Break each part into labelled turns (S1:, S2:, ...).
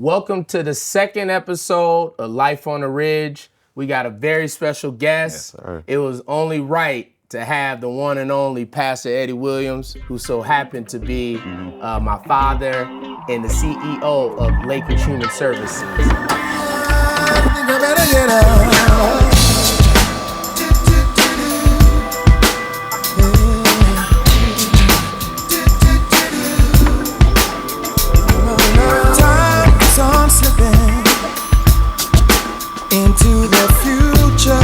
S1: Welcome to the second episode of Life on the Ridge. We got a very special guest.
S2: Yes, sir.
S1: It was only right to have the one and only Pastor Eddie Williams, who so happened to be my father and the CEO of Lakewood Human Services.
S3: Into the future.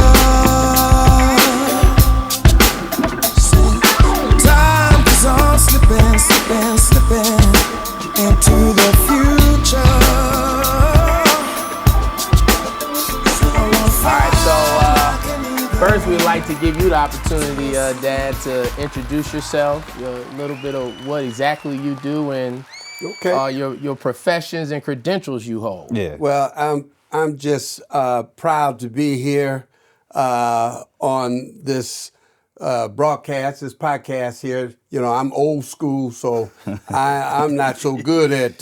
S3: Time is on slipping into the future.
S1: All right, so first we'd like to give you the opportunity, Dad, to introduce yourself, a little bit of what exactly you do and your professions and credentials you hold.
S2: Yeah.
S4: Well, I'm just proud to be here on this broadcast, this podcast here. You know, I'm old school, so I'm not so good at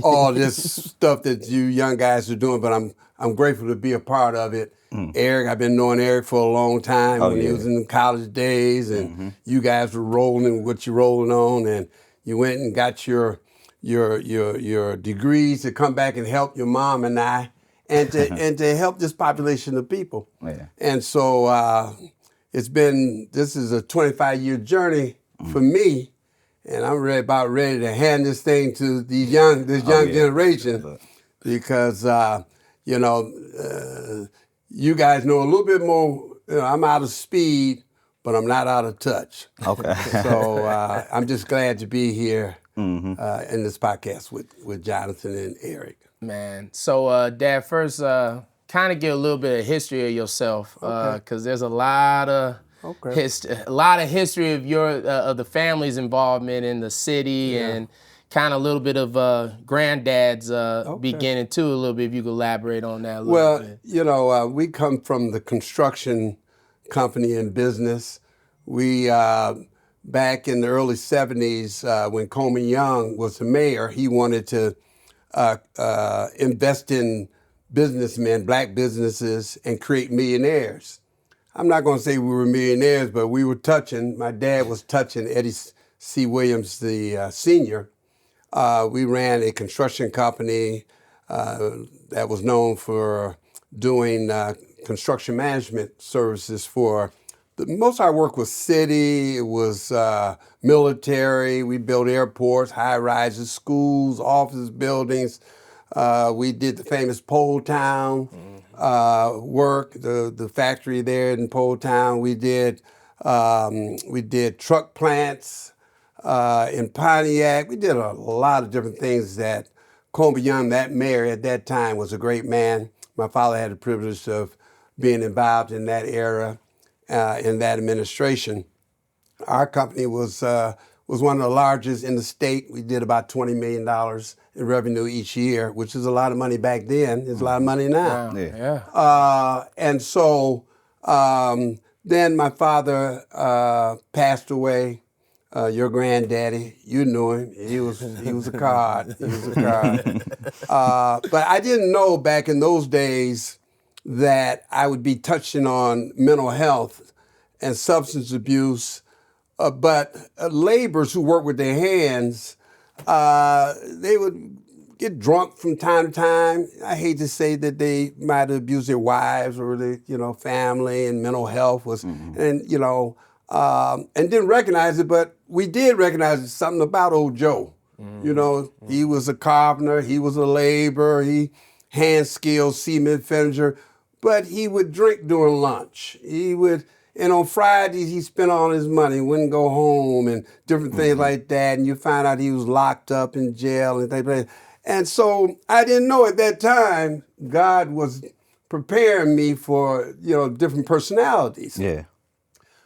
S4: all this stuff that you young guys are doing, but I'm grateful to be a part of it. Eric, I've been knowing Eric for a long time when he was in the college days, and you guys were rolling what you're rolling on, and you went and got your degrees to come back and help your mom and I. And to help this population of people.
S2: Yeah.
S4: And so this is a 25-year journey for me, and I'm about ready to hand this thing to this young generation because, you guys know a little bit more. I'm out of speed, but I'm not out of touch.
S2: Okay.
S4: So I'm just glad to be here in this podcast with Jonathan and Eric.
S1: Man, so Dad, first kind of give a little bit of history of yourself, because there's a lot of history of of the family's involvement in the city, and kind of a little bit of granddad's beginning too. A little bit, if you could elaborate on that a little bit.
S4: Well, we come from the construction company and business. We back in the early '70s, when Coleman Young was the mayor, he wanted to invest in businessmen, black businesses, and create millionaires. I'm not going to say we were millionaires, but we were touching. My dad was touching Eddie C. Williams, the senior. We ran a construction company that was known for doing construction management services for most of our work was city, it was military. We built airports, high rises, schools, office buildings. We did the famous Pole Town work, the factory there in Pole Town. We did truck plants in Pontiac. We did a lot of different things that Coleman Young, that mayor at that time, was a great man. My father had the privilege of being involved in that era. In that administration. Our company was one of the largest in the state. We did about $20 million in revenue each year, which is a lot of money back then. It's a lot of money now.
S1: Yeah.
S4: And so then my father passed away. Your granddaddy, you knew him. He was a card. He was a card. But I didn't know back in those days that I would be touching on mental health and substance abuse, but laborers who work with their hands, they would get drunk from time to time. I hate to say that they might have abused their wives or their family, and mental health was, and didn't recognize it, but we did recognize something about old Joe. He was a carpenter, he was a laborer, he hand skilled, cement finisher. But he would drink during lunch. And on Fridays, he spent all his money, wouldn't go home and different things like that. And you find out he was locked up in jail and things like that. And so I didn't know at that time, God was preparing me for, different personalities.
S2: Yeah.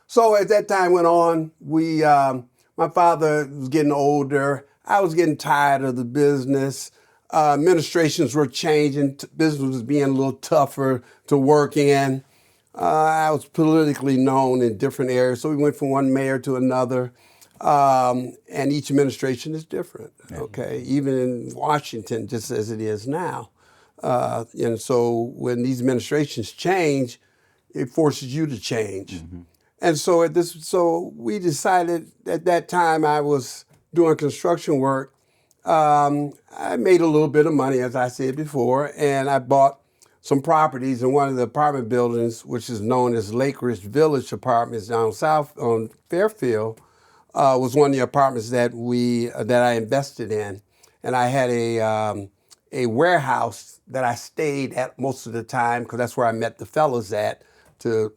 S4: So as that time went on, my father was getting older. I was getting tired of the business. Administrations were changing. Business was being a little tougher to work in. I was politically known in different areas, so we went from one mayor to another. And each administration is different, okay? Even in Washington, just as it is now. And so when these administrations change, it forces you to change. And so so we decided at that time I was doing construction work. I made a little bit of money, as I said before, and I bought some properties in one of the apartment buildings, which is known as Lake Ridge Village Apartments down south on Fairfield, was one of the apartments that I invested in, and I had a warehouse that I stayed at most of the time because that's where I met the fellas at to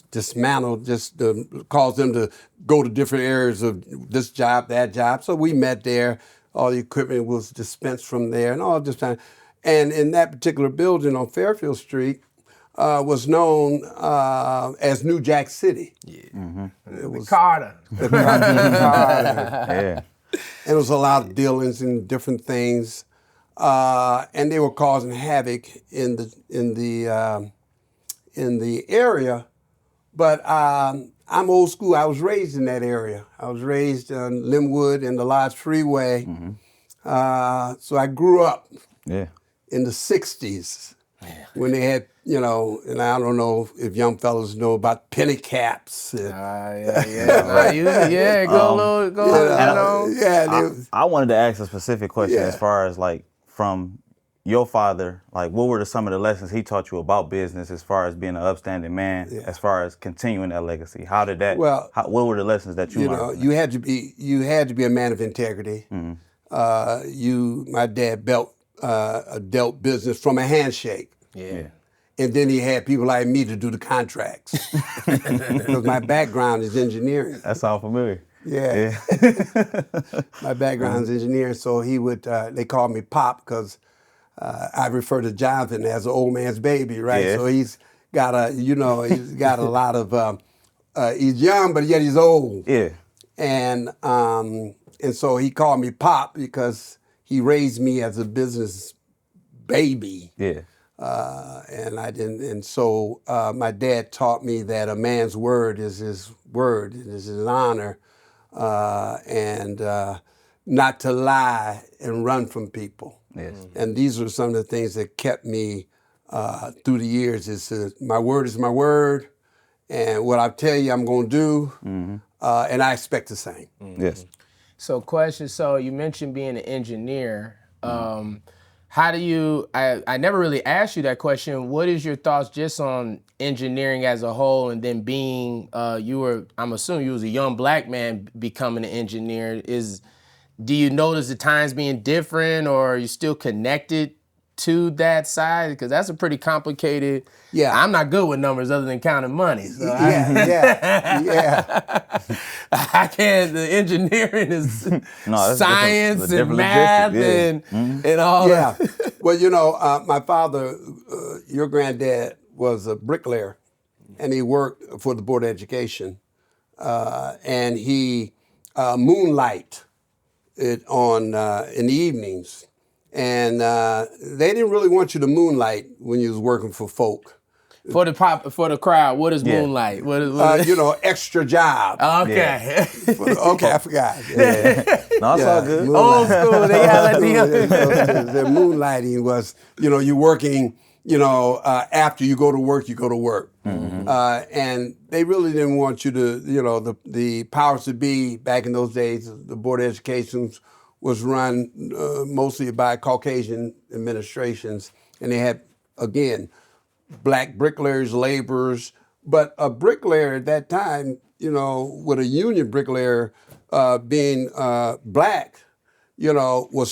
S4: dismantle, just to cause them to go to different areas of this job, that job. So we met there. All the equipment was dispensed from there, and all this time. And in that particular building on Fairfield Street was known as New Jack City.
S1: Yeah. It was Carter.
S4: The Carter.
S2: Yeah.
S4: And it was a lot of dealings and different things, and they were causing havoc in the area. But I'm old school. I was raised in that area. I was raised on Linwood and the Lodge Freeway. So I grew up.
S2: Yeah.
S4: In the 60s, when they had, and I don't know if young fellas know about penny caps.
S2: I wanted to ask a specific question as far as like from your father, like what were some of the lessons he taught you about business as far as being an upstanding man, as far as continuing that legacy? How did that, what were the lessons that you learned?
S4: You had to be a man of integrity. My dad dealt business from a handshake.
S1: Yeah.
S4: And then he had people like me to do the contracts. Because my background is engineering.
S2: That sounds familiar.
S4: Yeah. My background is engineering, so he would, they called me Pop because I refer to Jonathan as an old man's baby, right?
S2: Yeah.
S4: So he's got a lot of, he's young, but yet he's old.
S2: Yeah.
S4: And so he called me Pop because he raised me as a business baby.
S2: Yeah.
S4: And so my dad taught me that a man's word is his word, it is his honor, and not to lie and run from people.
S2: Yes.
S4: And these are some of the things that kept me through the years my word is my word, and what I tell you I'm going to do, and I expect the same.
S2: Yes.
S1: So question, so you mentioned being an engineer. How do you, I never really asked you that question. What is your thoughts just on engineering as a whole, and then being, I'm assuming you was a young black man becoming an engineer. Do you notice the times being different, or are you still connected to that side? Because that's a pretty complicated, I'm not good with numbers other than counting money. So I can't, the engineering is science and math and all that.
S4: Well, my father, your granddad was a bricklayer, and he worked for the Board of Education, and he moonlight it in the evenings. And they didn't really want you to moonlight when you was working for folk.
S1: For the crowd, what is moonlight? What is
S4: extra job.
S1: Okay.
S4: Okay, I forgot.
S2: No, it's all good.
S1: Old school. They got
S4: the moonlighting was, you're working, after you go to work, you go to work. And they really didn't want you to, the powers that be back in those days, the Board of Education was run mostly by Caucasian administrations, and they had, again, black bricklayers, laborers, but a bricklayer at that time, with a union bricklayer being black, was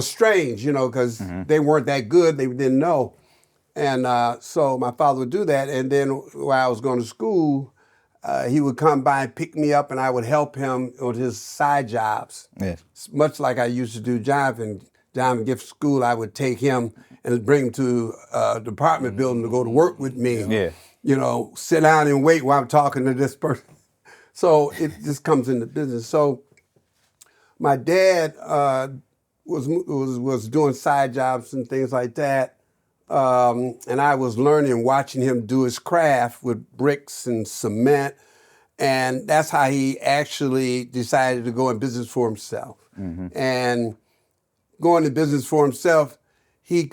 S4: strange, because they weren't that good, they didn't know. And so my father would do that, and then while I was going to school, he would come by and pick me up, and I would help him with his side jobs.
S2: Yeah.
S4: Much like I used to do Jonathan Gift School, I would take him and bring him to the apartment building to go to work with me.
S2: Yeah.
S4: Sit down and wait while I'm talking to this person. So it just comes into business. So my dad was doing side jobs and things like that. And I was learning, watching him do his craft with bricks and cement. And that's how he actually decided to go in business for himself. And going to business for himself,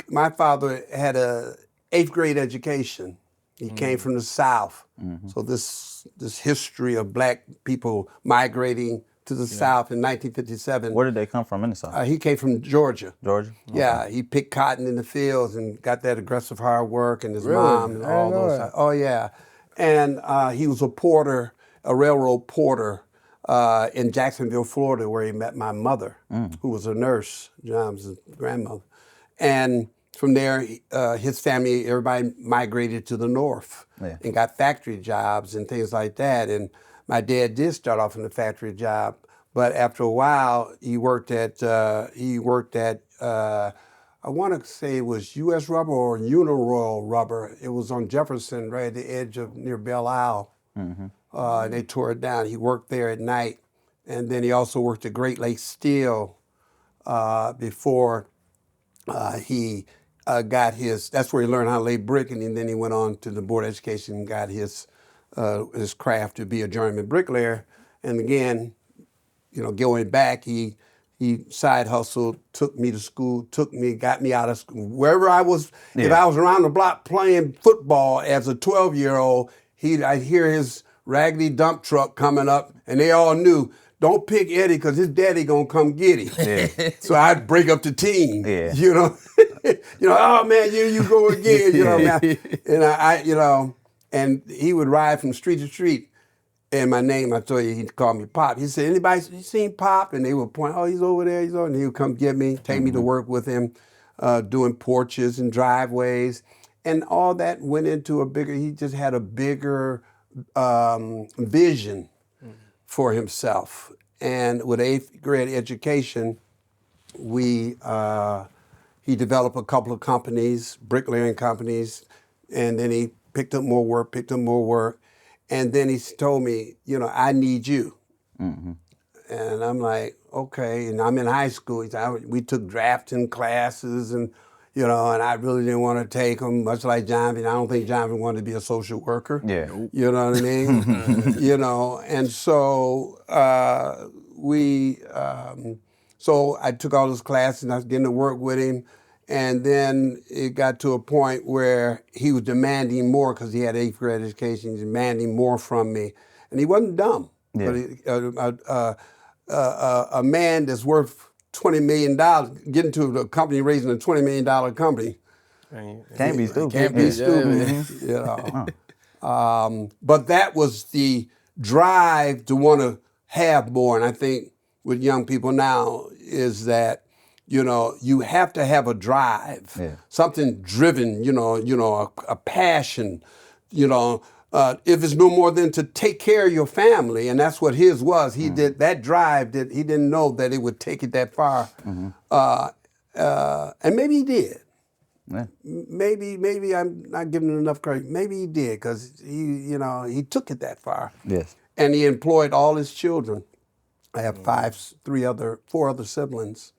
S4: my father had a 8th grade education. He came from the South. So this history of black people migrating to the South in 1957.
S2: Where did they come from in the South?
S4: He came from Georgia.
S2: Georgia? Okay.
S4: Yeah, he picked cotton in the fields and got that aggressive hard work, and his
S1: Really?
S4: mom and all those. Oh yeah, and he was a porter, a railroad porter in Jacksonville, Florida, where he met my mother, who was a nurse, John's grandmother. And from there, his family, everybody migrated to the north and got factory jobs and things like that. And my dad did start off in a factory job, but after a while, he worked at I want to say it was U.S. Rubber or Uniroyal Rubber. It was on Jefferson, right at the edge of near Belle Isle. They tore it down. He worked there at night, and then he also worked at Great Lakes Steel before he got his. That's where he learned how to lay brick, and then he went on to the Board of Education and got his craft to be a journeyman bricklayer. And again, going back, he side hustled, took me to school, got me out of school. Wherever I was, if I was around the block playing football as a 12-year-old, I'd hear his raggedy dump truck coming up, and they all knew, don't pick Eddie because his daddy gonna come get him. Yeah. So I'd break up the team. Yeah. Oh man, you go again. Man. And he would ride from street to street. And my name, I told you, he'd call me Pop. He said, anybody seen Pop? And they would point, oh, he's over there, and he would come get me, take me to work with him, doing porches and driveways. And all that went into he just had a bigger vision for himself. And with 8th grade education, he developed a couple of companies, bricklaying companies, and then he picked up more work. And then he told me, I need you. And I'm like, okay. And I'm in high school. He said, we took drafting classes and I really didn't want to take them, much like Jonathan. I don't think Jonathan wanted to be a social worker. Yeah. You know what I mean? And so so I took all those classes and I was getting to work with him. And then it got to a point where he was demanding more because he had 8th grade education. He was demanding more from me. And he wasn't dumb. Yeah. But a man that's worth $20 million, getting to a company raising a $20 million company.
S2: Can't be stupid.
S4: Can't be stupid. But that was the drive to want to have more. And I think with young people now is that, you have to have a drive, something driven, a passion, if it's no more than to take care of your family. And that's what his was. He did that drive that he didn't know that it would take it that far. And maybe he did. Yeah. Maybe I'm not giving him enough credit. Maybe he did because he took it that far. Yes. And he employed all his children. I have four other siblings.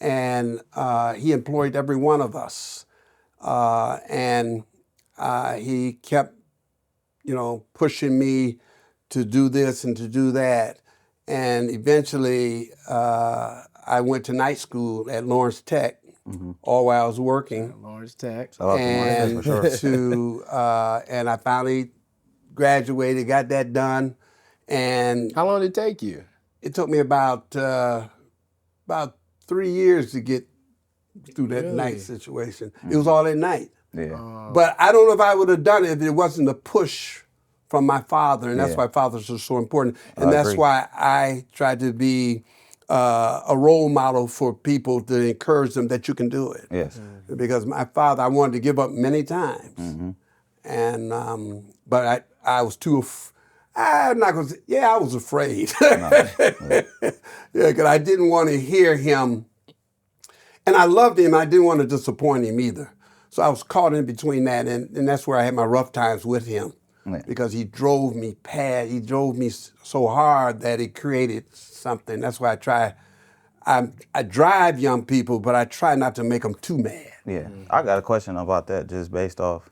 S4: And he employed every one of us. And he kept, pushing me to do this and to do that. And eventually, I went to night school at Lawrence Tech, all while I was working.
S1: Lawrence Tech.
S4: And and I finally graduated, got that done. And
S1: how long did it take you?
S4: It took me about 3 years to get through that night situation. It was all at night. Yeah. But I don't know if I would have done it if it wasn't a push from my father, and that's why fathers are so important. And that's why I try to be a role model for people to encourage them that you can do it. Yes. Because my father, I wanted to give up many times. And but I was too. I'm not gonna say. Yeah, I was afraid. Because I didn't want to hear him, and I loved him. I didn't want to disappoint him either. So I was caught in between that, and that's where I had my rough times with him, because he drove me so hard that it created something. That's why I drive young people, but I try not to make them too mad.
S2: Yeah, I got a question about that, just based off.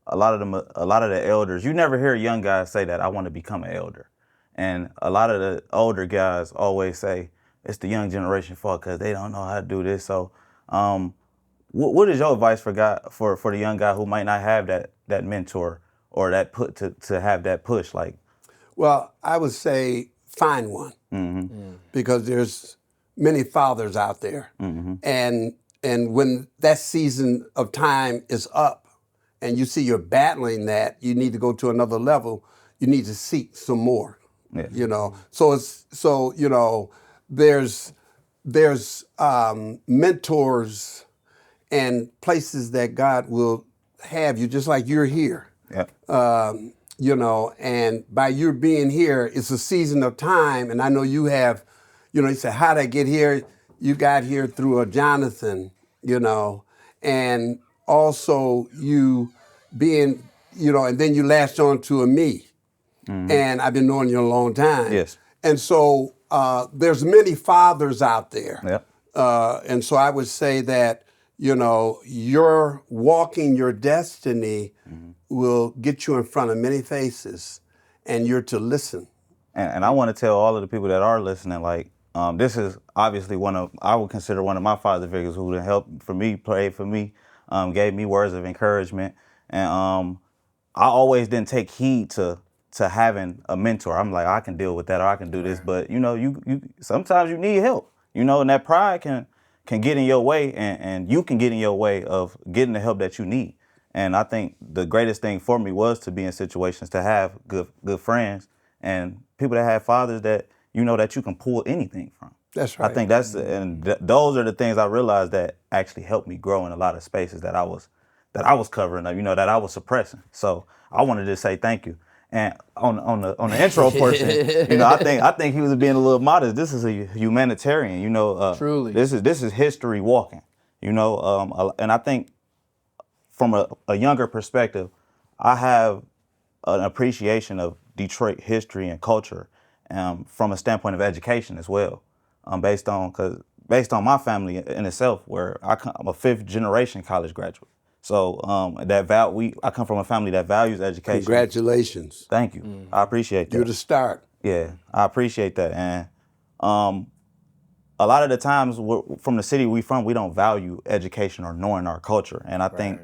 S2: a lot of the elders, you never hear young guys say that I want to become an elder, and a lot of the older guys always say it's the young generation fault because they don't know how to do this. So, what is your advice for the young guy who might not have that mentor or that to have that push? Like,
S4: well, I would say find one because there's many fathers out there, and when that season of time is up, and you see you're battling that, you need to go to another level. You need to seek some more.
S2: Yeah.
S4: You know, so you know, there's mentors and places that God will have you, just like you're here.
S2: Yeah.
S4: You know, and by you being here, it's a season of time, and I know you have, you know, you say, how'd I get here? You got here through a Jonathan, you know, and also you being, you know, and then you latched on to a me. And I've been knowing you a long time.
S2: Yes.
S4: And so there's many fathers out there.
S2: Yeah.
S4: And so I would say that, you know, your walking your destiny will get you in front of many faces, and you're to listen.
S2: And I want to tell all of the people that are listening, like, this is obviously I would consider one of my father figures who helped for me, prayed for me, gave me words of encouragement. And I always didn't take heed to having a mentor. I'm like, I can deal with that, or I can do this. But you know, you sometimes you need help, you know, and that pride can get in your way, and you can get in your way of getting the help that you need. And I think the greatest thing for me was to be in situations to have good friends and people that have fathers that you know that you can pull anything from.
S4: That's right.
S2: I think those are the things I realized that actually helped me grow in a lot of spaces that I was covering up, you know, that I was suppressing. So I wanted to say thank you. And on the intro portion, you know, I think he was being a little modest. This is a humanitarian, you know.
S1: Truly,
S2: this is history walking, you know. And I think from a younger perspective, I have an appreciation of Detroit history and culture, from a standpoint of education as well, based on my family in itself, where I'm a 5th generation college graduate. So I come from a family that values education.
S4: Congratulations.
S2: Thank you. I appreciate that.
S4: You're the start.
S2: Yeah, I appreciate that. And a lot of the times from the city we from, we don't value education or knowing our culture. And I think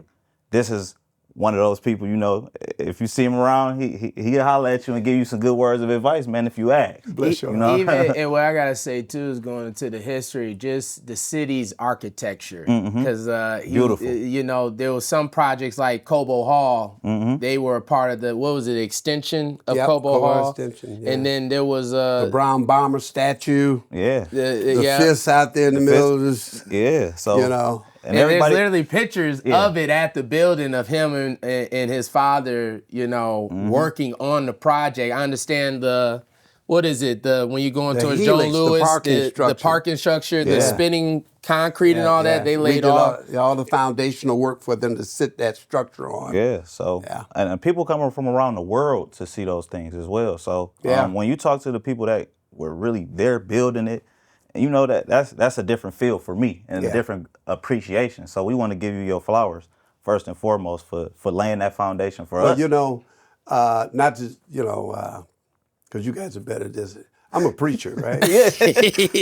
S2: this is one of those people, you know, if you see him around, he'll holler at you and give you some good words of advice, man, if you ask.
S4: Bless you.
S2: know?
S1: Even, and what I gotta say too is going into the history, just the city's architecture, because
S2: Beautiful.
S1: you know, there was some projects like Cobo Hall. They were a part of the extension of Cobo Hall,
S4: extension, yeah.
S1: And then there was
S4: the Brown Bomber statue.
S2: Yeah.
S4: The fists out there in the middle of this.
S2: Yeah. So
S4: you know.
S1: And there's literally pictures of it at the building of him and his father, you know, working on the project. I understand when you go into towards Joe Louis, the parking structure, the spinning concrete and all that, they laid
S4: all the foundational work for them to sit that structure on.
S2: Yeah, so, and people coming from around the world to see those things as well. So when you talk to the people that were really there building it, you know that's a different feel for me and a different appreciation. So we want to give you your flowers first and foremost for laying that foundation for us.
S4: You know, not just, you know, because you guys are better at this. I'm a preacher, right?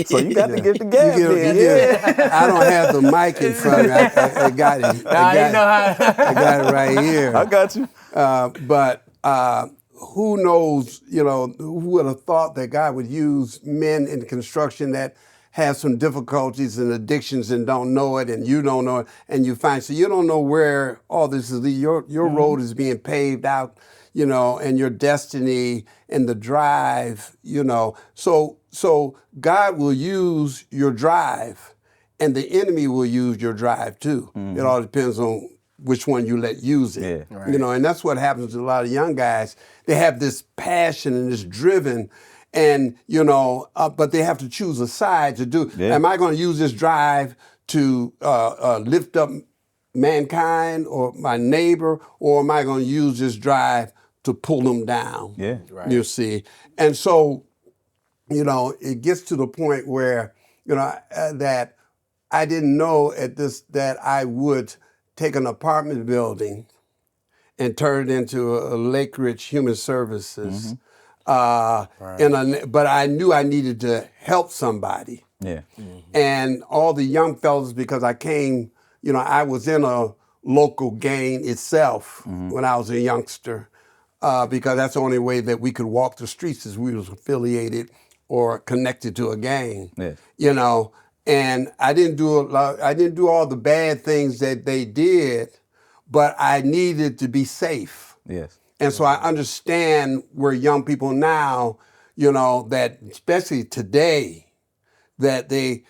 S2: So you got to get the gas in.
S4: I don't have the mic in front of me. I got it. I got it right here.
S2: I got you.
S4: But who knows, you know, who would have thought that God would use men in construction that have some difficulties and addictions and don't know it, and you don't know it, and you find, so you don't know where all this is. Your road is being paved out, you know, and your destiny and the drive, you know. So God will use your drive, and the enemy will use your drive too. It all depends on which one you let use it.
S2: Yeah.
S4: You know, and that's what happens to a lot of young guys. They have this passion and this driven, and, you know, but they have to choose a side to do. Am I going to use this drive to lift up mankind or my neighbor, or am I going to use this drive to pull them down?
S2: Yeah.
S1: Right.
S4: You see? And so, you know, it gets to the point where, you know, that I didn't know that I would take an apartment building and turned it into a Lake Ridge Human Services. But I knew I needed to help somebody.
S2: Yeah.
S4: And all the young fellas, because I came, I was in a local gang itself when I was a youngster, because that's the only way that we could walk the streets is we was affiliated or connected to a gang.
S2: Yeah.
S4: And I didn't do all the bad things that they did, but I needed to be safe.
S2: Yes.
S4: And so I understand where young people now, that especially today, that they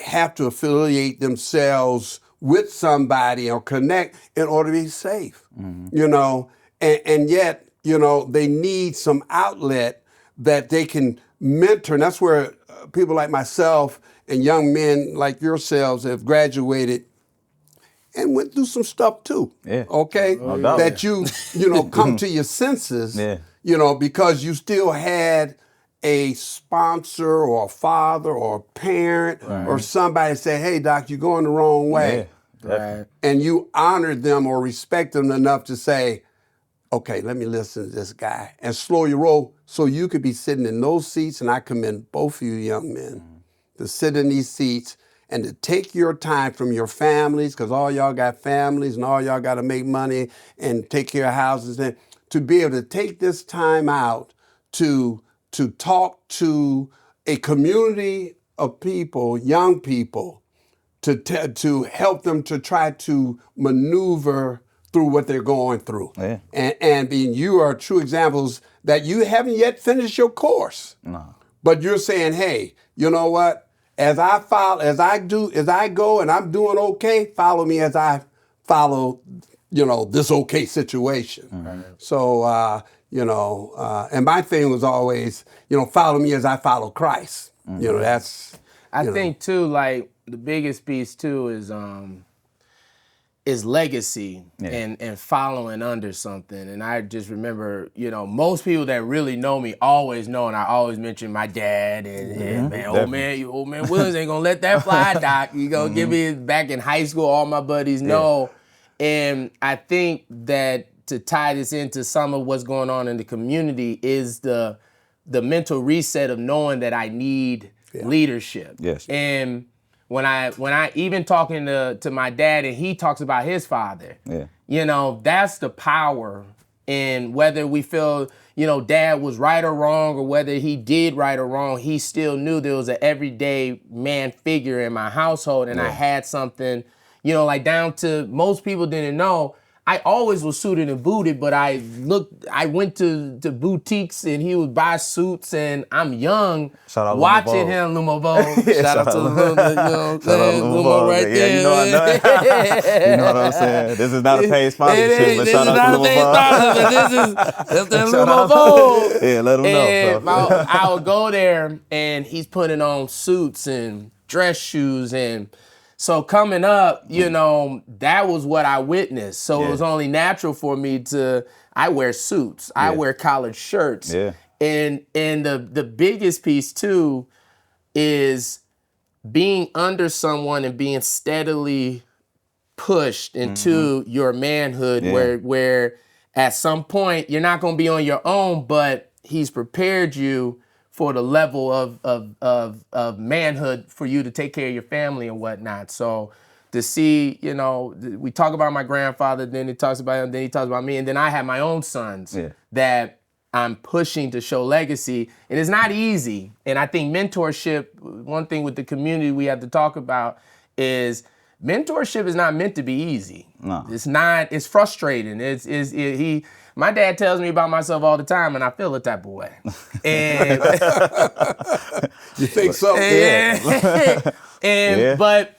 S4: have to affiliate themselves with somebody or connect in order to be safe. And yet, they need some outlet that they can mentor. And that's where people like myself and young men like yourselves have graduated and went through some stuff too.
S2: Yeah.
S4: Okay?
S2: No doubt.
S4: That you come to your senses, because you still had a sponsor or a father or a parent or somebody say, hey, Doc, you're going the wrong way.
S2: Yeah.
S4: And you honored them or respect them enough to say, okay, let me listen to this guy and slow your roll so you could be sitting in those seats. And I commend both of you young men to sit in these seats and to take your time from your families, because all y'all got families and all y'all got to make money and take care of houses, and to be able to take this time out to talk to a community of people, young people, to help them to try to maneuver through what they're going through.
S2: Yeah.
S4: And you are true examples that you haven't yet finished your course.
S2: No.
S4: But you're saying, hey, you know what? As I go and I'm doing okay, follow me as I follow, this okay situation. So, and my thing was always, follow me as I follow Christ. That's.
S1: I think too, like the biggest piece too is legacy and following under something. And I just remember, most people that really know me always know, and I always mention my dad and man, old man Williams ain't gonna let that fly, Doc. You gonna give me back in high school, all my buddies know. And I think that to tie this into some of what's going on in the community is the mental reset of knowing that I need leadership.
S2: Yes.
S1: And when I even talking to my dad and he talks about his father, that's the power. And whether we feel, dad was right or wrong, or whether he did right or wrong, he still knew there was an everyday man figure in my household. And I had something, like down to most people didn't know, I always was suited and booted, but I went to boutiques and he would buy suits, and I'm young watching him, Lumavo. Shout out to Lumo right there.
S2: You know what I'm saying? This is not a paid sponsorship, but shout out to Lumavo.
S1: This is Lumavo.
S2: Yeah, let him know.
S1: I would go there and he's putting on suits and dress shoes, and so coming up, that was what I witnessed. So it was only natural for me I wear suits. I wear collared shirts.
S2: Yeah.
S1: And the biggest piece too is being under someone and being steadily pushed into your manhood where at some point you're not going to be on your own, but he's prepared you for the level of manhood for you to take care of your family and whatnot. So to see, we talk about my grandfather, then he talks about him, then he talks about me, and then I have my own sons that I'm pushing to show legacy. And it's not easy. And I think mentorship, one thing with the community we have to talk about is mentorship is not meant to be easy.
S2: No.
S1: It's not, it's frustrating. My dad tells me about myself all the time, and I feel a type of way. And
S4: you think so?
S1: But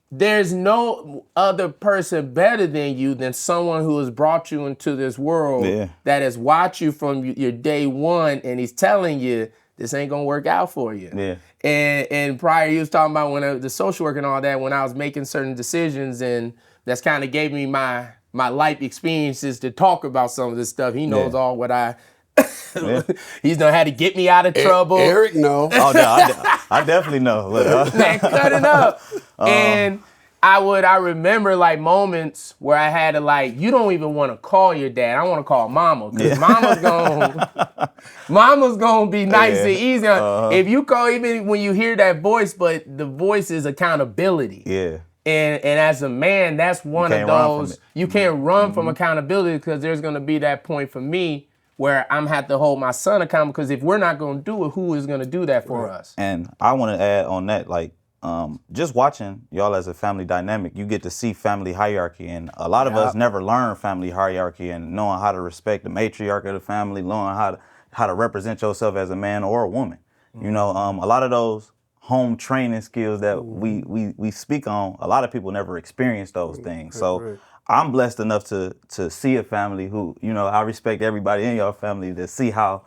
S1: there's no other person better than you than someone who has brought you into this world that has watched you from your day one, and he's telling you this ain't gonna work out for you.
S2: Yeah.
S1: And prior, he was talking about when the social work and all that, when I was making certain decisions, and that's kind of gave me my life experiences to talk about some of this stuff. He knows all what he's done had to get me out of trouble.
S4: Eric, no.
S2: Oh, no, I definitely know.
S1: Man, cut it up. And I remember like moments where I had to like, you don't even want to call your dad. I want to call mama because mama's gonna be nice and easy. If you call, even when you hear that voice, but the voice is accountability.
S2: Yeah.
S1: And as a man, that's one of those, you can't run from accountability because there's gonna be that point for me where I'm have to hold my son accountable because if we're not gonna do it, who is gonna do that for us?
S2: And I want to add on that, like, just watching y'all as a family dynamic, you get to see family hierarchy, and a lot of us never learn family hierarchy and knowing how to respect the matriarch of the family, knowing how to represent yourself as a man or a woman. You know, a lot of those home training skills that we speak on, a lot of people never experience those things. So I'm blessed enough to see a family who, you know, I respect everybody in your family to see how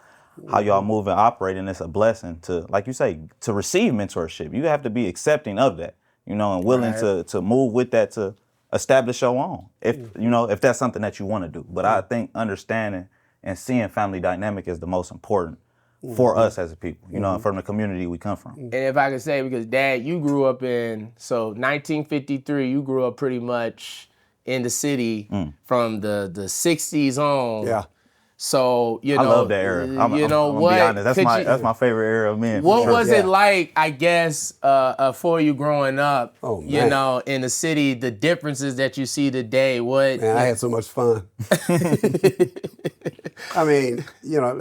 S2: y'all move and operate, and it's a blessing to, like you say, to receive mentorship. You have to be accepting of that, you know, and willing to move with that to establish your own, if you know, if that's something that you want to do. But I think understanding and seeing family dynamic is the most important for us as a people, you know, and from the community we come from.
S1: And if I could say, because Dad, you grew up in, so 1953, you grew up pretty much in the city from the 60s on.
S4: Yeah.
S1: So, you know,
S2: I love that era. I'm gonna be honest. That's my favorite era of men.
S1: What was it like, I guess, for you growing up, you know, in the city, the differences that you see today?
S4: Man, I had so much fun. I mean, you know,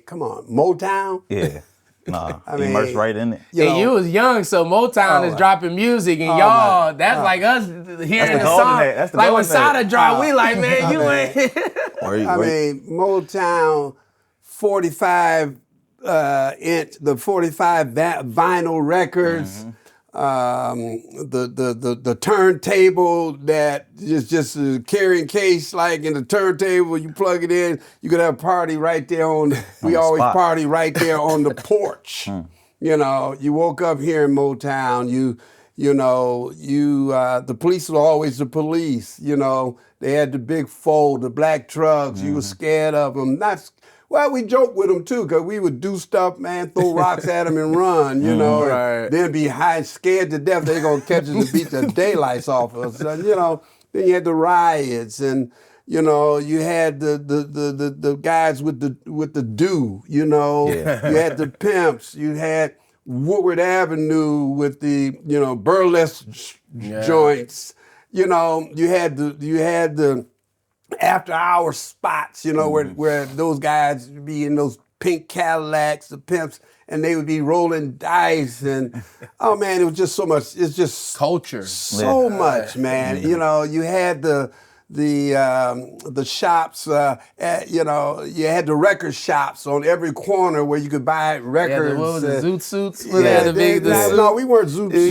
S4: come on, Motown?
S2: Yeah. Nah, immersed right in it.
S1: You was young, so Motown is dropping music, and y'all, that's like us hearing the song. Like when Sada dropped, we like, man, you ain't.
S4: I mean, Motown 45 inch, the 45 vinyl records, the turntable that is just a carrying case, like in the turntable, you plug it in, you could have a party right there we always party right there on the porch. You know, you woke up here in Motown, the police were always the police, you know. They had the big fold, the black trucks. You were scared of them. Well, we joked with them too, because we would do stuff, man, throw rocks at them and run, you know. And then be scared to death they're going to catch us and beat the daylights off us. And, you know, then you had the riots, and, you know, you had the guys with the do, you know. You had the pimps. You had Woodward Avenue with the, you know, burlesque joints. You know, you had the after-hour spots, you know, where those guys would be in those pink Cadillacs, the pimps, and they would be rolling dice, and oh man, it was just so much. It's just
S1: culture,
S4: so much, man. You know, you had the shops, you know, you had the record shops on every corner where you could buy records.
S1: What was it, Zoot Suits?
S4: No, we weren't Zoot Suits.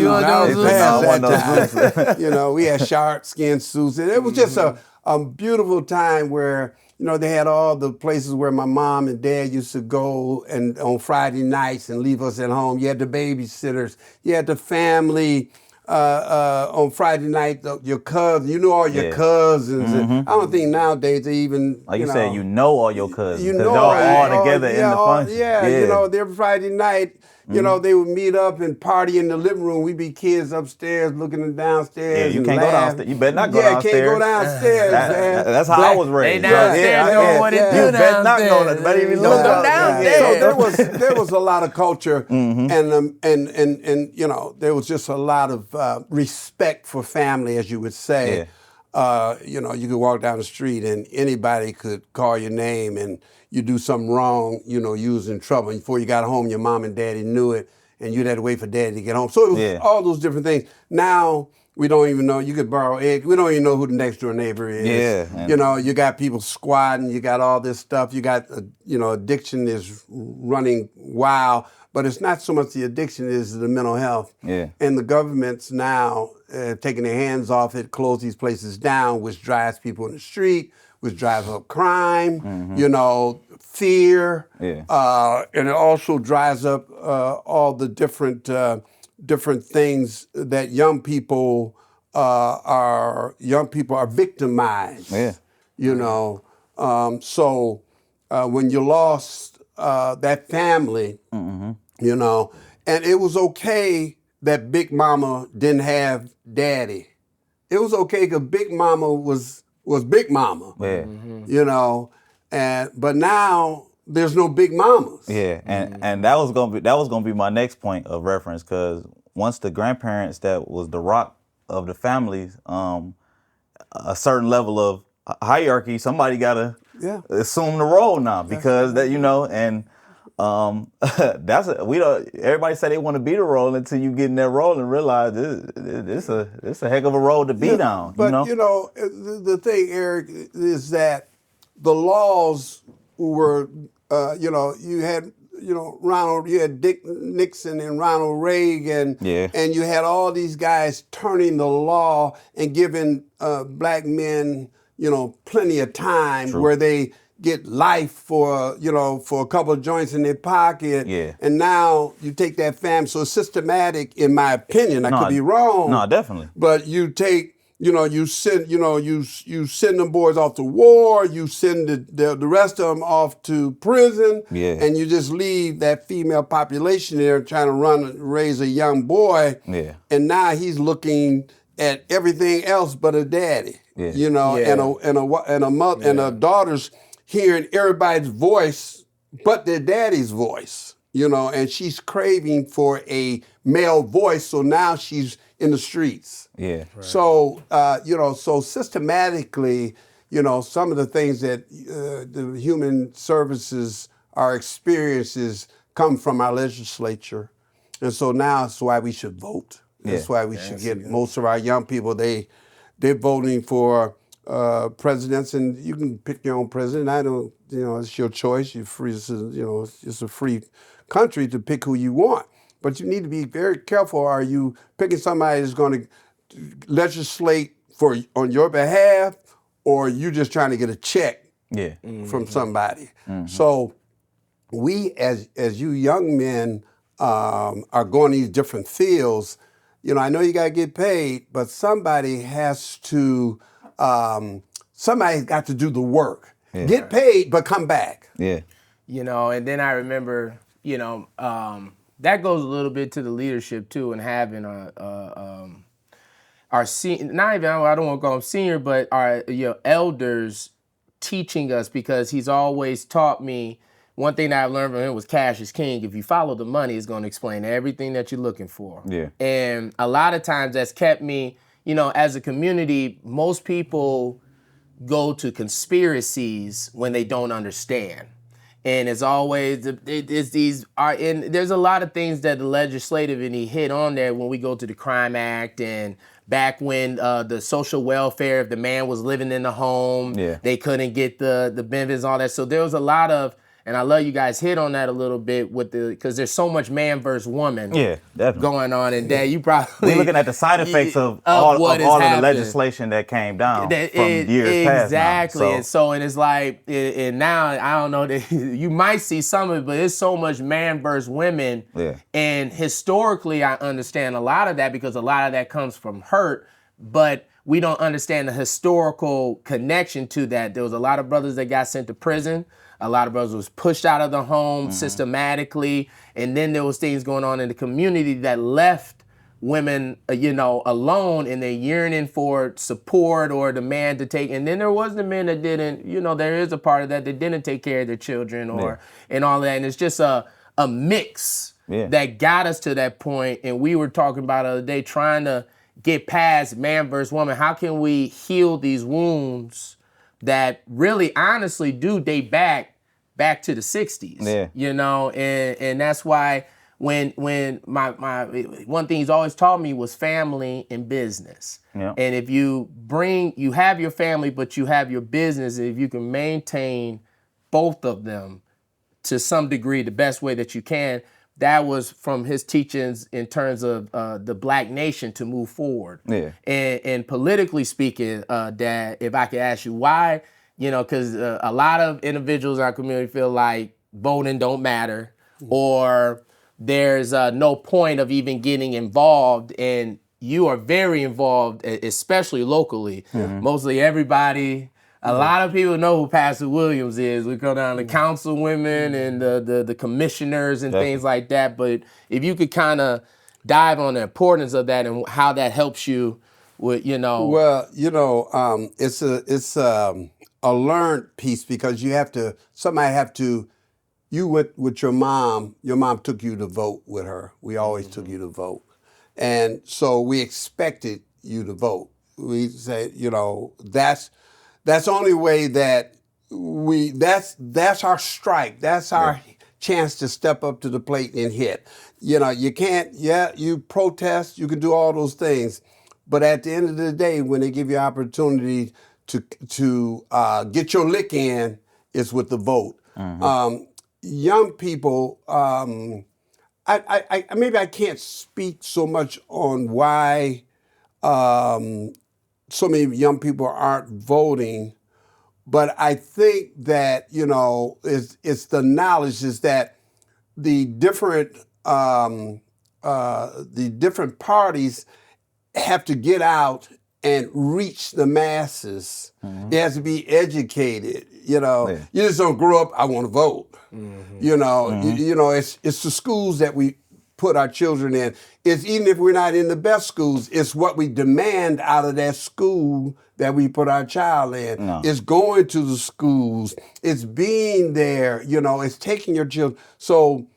S4: You know, we had shark skin suits, and it was just a beautiful time where, you know, they had all the places where my mom and dad used to go and on Friday nights and leave us at home. You had the babysitters. You had the family. On Friday night, your cousins, you know all your cousins. And I don't think nowadays they even,
S2: like you said, you know all your cousins.
S4: You know
S2: all together in the function.
S4: You know, every Friday night, you know, they would meet up and party in the living room. We'd be kids upstairs looking downstairs.
S2: Yeah, you can't go downstairs. You better not go downstairs.
S4: Yeah, can't go downstairs, man.
S2: That's how I was raised.
S1: They downstairs doing what it do downstairs.
S2: Better even look downstairs.
S4: So there was a lot of culture, and you know, there was just a lot of respect for family, as you would say. You know, you could walk down the street and anybody could call your name, and you do something wrong, you know, you was in trouble. And before you got home, your mom and daddy knew it, and you'd have to wait for daddy to get home. So it was all those different things. Now, we don't even know. You could borrow eggs. We don't even know who the next door neighbor is.
S2: Yeah.
S4: You know, you got people squatting. You got all this stuff. You got, you know, addiction is running wild. But it's not so much the addiction as the mental health.
S2: Yeah.
S4: And the government's now taking their hands off it, close these places down, which drives people in the street, which drives up crime, you know, fear.
S2: Yeah.
S4: And it also drives up all the different things that young people are victimized.
S2: Yeah.
S4: You know, so when you lost that family, you know, and it was okay that Big Mama didn't have daddy. It was okay because Big Mama was Big Mama.
S2: Yeah.
S4: You know, but now there's no Big Mamas.
S2: Yeah, and that was gonna be my next point of reference, because once the grandparents that was the rock of the families, a certain level of hierarchy, somebody gotta assume the role now, because that, you know, and everybody say they want to be the role until you get in that role and realize it's a heck of a role to be down.
S4: But you know, the thing, Eric, is that the laws were, you had Dick Nixon and Ronald Reagan, and you had all these guys turning the law and giving black men, plenty of time where they get life for a couple of joints in their pocket. Yeah. And now you take that family. So it's systematic, in my opinion. I could be wrong.
S2: No, definitely.
S4: But you take, you send them boys off to war. You send the rest of them off to prison. Yeah. And you just leave that female population there trying to raise a young boy. Yeah. And now he's looking at everything else but a daddy. Yeah. And a mother and a daughter's hearing everybody's voice but their daddy's voice, and she's craving for a male voice, so now she's in the streets. Yeah. Right. So, so systematically, some of the things that the human services, our experiences, come from our legislature. And so now it's why we should vote. That's why we should get most of our young people, they're voting for presidents, and you can pick your own president. I don't, it's your choice. You're free. It's a free country to pick who you want. But you need to be very careful. Are you picking somebody that's going to legislate on your behalf, or are you just trying to get a check from somebody? Mm-hmm. So we, as you young men, are going these different fields. I know you got to get paid, but somebody's got to do the work. Yeah. Get paid, but come back. Yeah.
S1: And then I remember, that goes a little bit to the leadership too, and having our senior, not even, I don't want to call them senior, but our elders teaching us, because he's always taught me, one thing that I've learned from him was cash is king. If you follow the money, it's going to explain everything that you're looking for. Yeah. And a lot of times that's kept me, as a community, most people go to conspiracies when they don't understand. And it's always, and there's a lot of things that the legislative, and he hit on there when we go to the Crime Act, and back when the social welfare, if the man was living in the home, they couldn't get the benefits and all that. So there was a lot of, and I love you guys hit on that a little bit because there's so much man versus woman going on, and Dad, you probably
S2: we're looking at the side effects of all of the legislation that came down from years past.
S1: Exactly, and it's like, and now I don't know that you might see some of it, but it's so much man versus women. Yeah. And historically, I understand a lot of that because a lot of that comes from hurt, but we don't understand the historical connection to that. There was a lot of brothers that got sent to prison. A lot of brothers was pushed out of the home systematically. And then there was things going on in the community that left women, alone, and they're yearning for support or the man to take. And then there was the men that didn't, there is a part of that didn't take care of their children and all that. And it's just a mix that got us to that point. And we were talking about the other day, trying to get past man versus woman. How can we heal these wounds that really honestly do date back to the 60s, and that's why when my one thing he's always taught me was family and business. Yeah. And if you have your family, but you have your business, and if you can maintain both of them to some degree, the best way that you can, that was from his teachings in terms of the black nation to move forward. Yeah. And politically speaking, Dad, if I could ask you why, because a lot of individuals in our community feel like voting don't matter, or there's no point of even getting involved. And you are very involved, especially locally. Mm-hmm. Mostly everybody, a lot of people know who Pastor Williams is. We go down to councilwomen and the commissioners and things like that. But if you could kind of dive on the importance of that and how that helps you with,
S4: Well, it's a learned piece because somebody have to. You went with your mom. Your mom took you to vote with her. We always took you to vote, and so we expected you to vote. We say, that's the only way that that's our strike. That's our chance to step up to the plate and hit. You can't. Yeah, you protest. You can do all those things, but at the end of the day, when they give you opportunity to get your lick in, it's with the vote. Young people, I maybe I can't speak so much on why so many young people aren't voting, but I think that it's the knowledge is that the different parties have to get out and reach the masses. It has to be educated. You just don't grow up, I want to vote. It's the schools that we put our children in. It's even if we're not in the best schools, it's what we demand out of that school that we put our child in.
S2: No.
S4: It's going to the schools. It's being there. It's taking your children. So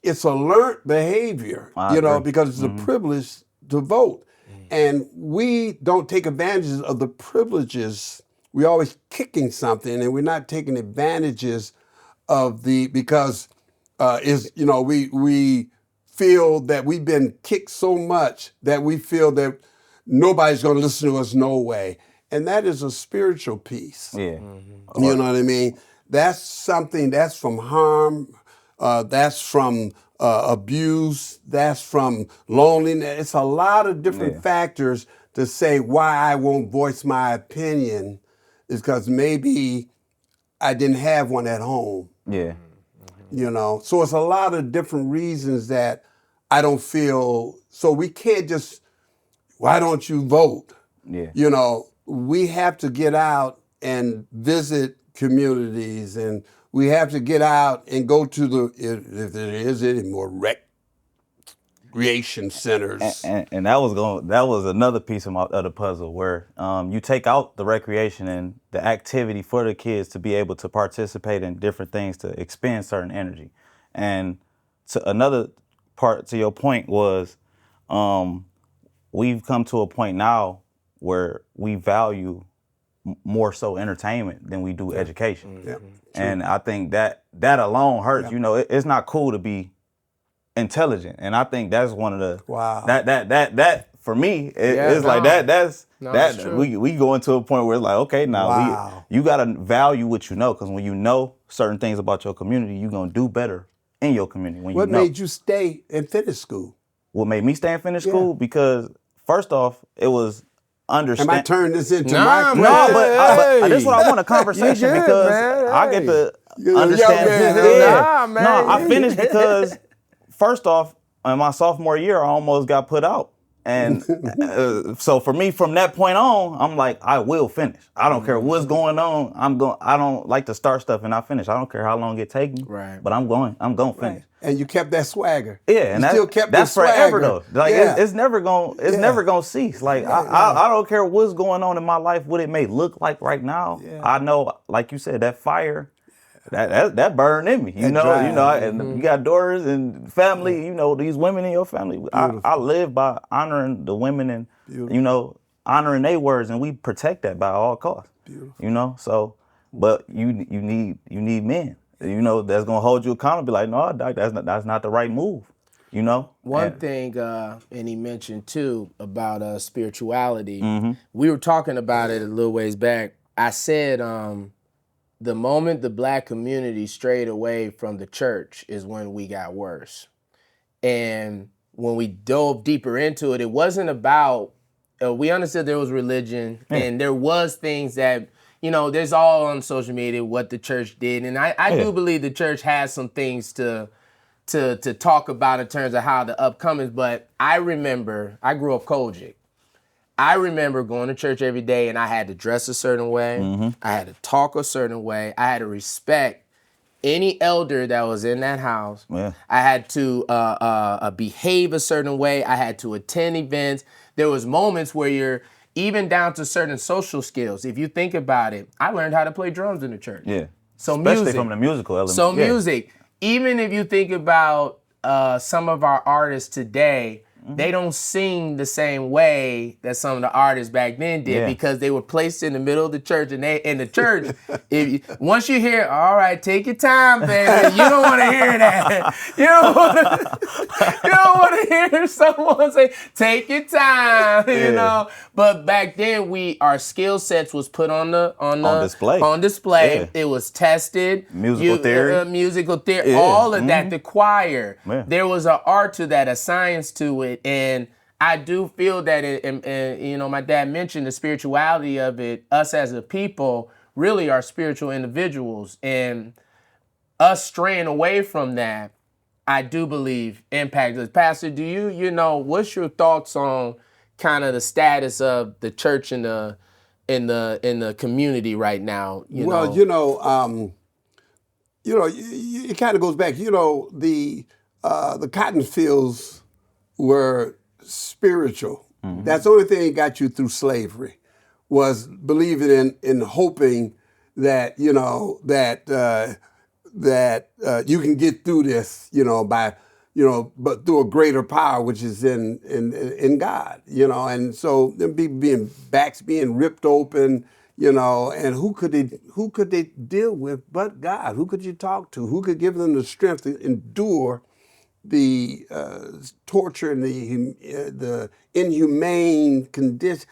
S4: it's a learned behavior, because it's a privilege to vote. And we don't take advantage of the privileges. We're always kicking something, and we're not taking advantages of because we feel that we've been kicked so much that we feel that nobody's going to listen to us no way. And that is a spiritual piece.
S2: Yeah.
S4: You know what I mean? That's something that's from harm. That's from abuse. That's from loneliness. It's a lot of different factors to say why I won't voice my opinion is because maybe I didn't have one at home.
S2: Yeah.
S4: So it's a lot of different reasons that I don't feel. So we can't just, why don't you vote?
S2: Yeah.
S4: We have to get out and visit communities, and we have to get out and go to if there is any more recreation centers.
S2: And that was another piece of the puzzle where you take out the recreation and the activity for the kids to be able to participate in different things to expend certain energy. And to another part to your point was we've come to a point now where we value more so entertainment than we do education.
S4: Yeah.
S2: And I think that alone hurts. It's not cool to be intelligent, and I think that's one of the that for me it's like that's we go into a point where it's like, okay, now you gotta value what you know, because when you know certain things about your community, you're gonna do better in your community.
S4: What made you stay and finish school?
S2: What made me stay and finish school? Because first off, it was understand.
S4: Am I turning this into
S2: my
S4: question?
S2: No, but this is what I want, a conversation, because I get to understand. No, I finished because first off, in my sophomore year, I almost got put out. And so for me, from that point on, I'm like, I will finish. I don't care what's going on. I don't like to start stuff and not finish. I don't care how long it takes me.
S1: Right.
S2: But I'm going to finish.
S4: And you kept that swagger.
S2: Yeah, and that's forever though. Like it's never gonna cease. Like I don't care what's going on in my life, what it may look like right now. Yeah. I know, like you said, that fire, that burned in me. And you got daughters and family. These women in your family. I live by honoring the women and honoring their words, and we protect that by all costs. Beautiful. So, but you need men. That's gonna hold you accountable. Be like, no, Doc, that's not the right move.
S1: One thing, and he mentioned too about spirituality. We were talking about it a little ways back. I said, the moment the black community strayed away from the church is when we got worse. And when we dove deeper into it, it wasn't about. We understood there was religion, and there was things that. There's all on social media what the church did, and I do believe the church has some things to talk about in terms of how the upcomings. But I remember I grew up Kojic. I remember going to church every day, and I had to dress a certain way. I had to talk a certain way. I had to respect any elder that was in that house.
S2: Yeah.
S1: I had to behave a certain way. I had to attend events. There was moments where you're even down to certain social skills. If you think about it, I learned how to play drums in the church.
S2: Yeah.
S1: So
S2: especially
S1: music.
S2: from the musical element.
S1: So music. Even if you think about some of our artists today, they don't sing the same way that some of the artists back then did because they were placed in the middle of the church. And they in the church, once you hear, all right, take your time, baby, you don't want to hear that. You don't want to hear someone say, take your time, you know. But back then, our skill sets was put on display.
S2: Yeah.
S1: It was tested.
S2: Musical theory.
S1: All of that. The choir. Yeah. There was an art to that, a science to it. And I do feel that, and my dad mentioned the spirituality of it. Us as a people really are spiritual individuals, and us straying away from that, I do believe impacts us. Pastor, do you know what's your thoughts on kind of the status of the church in the community right now?
S4: It kind of goes back. The cotton fields were spiritual. Mm-hmm. That's the only thing that got you through slavery, was believing in hoping that you can get through this, but through a greater power, which is in God, and so them backs being ripped open, and who could they deal with but God? Who could you talk to? Who could give them the strength to endure the torture and the inhumane condition?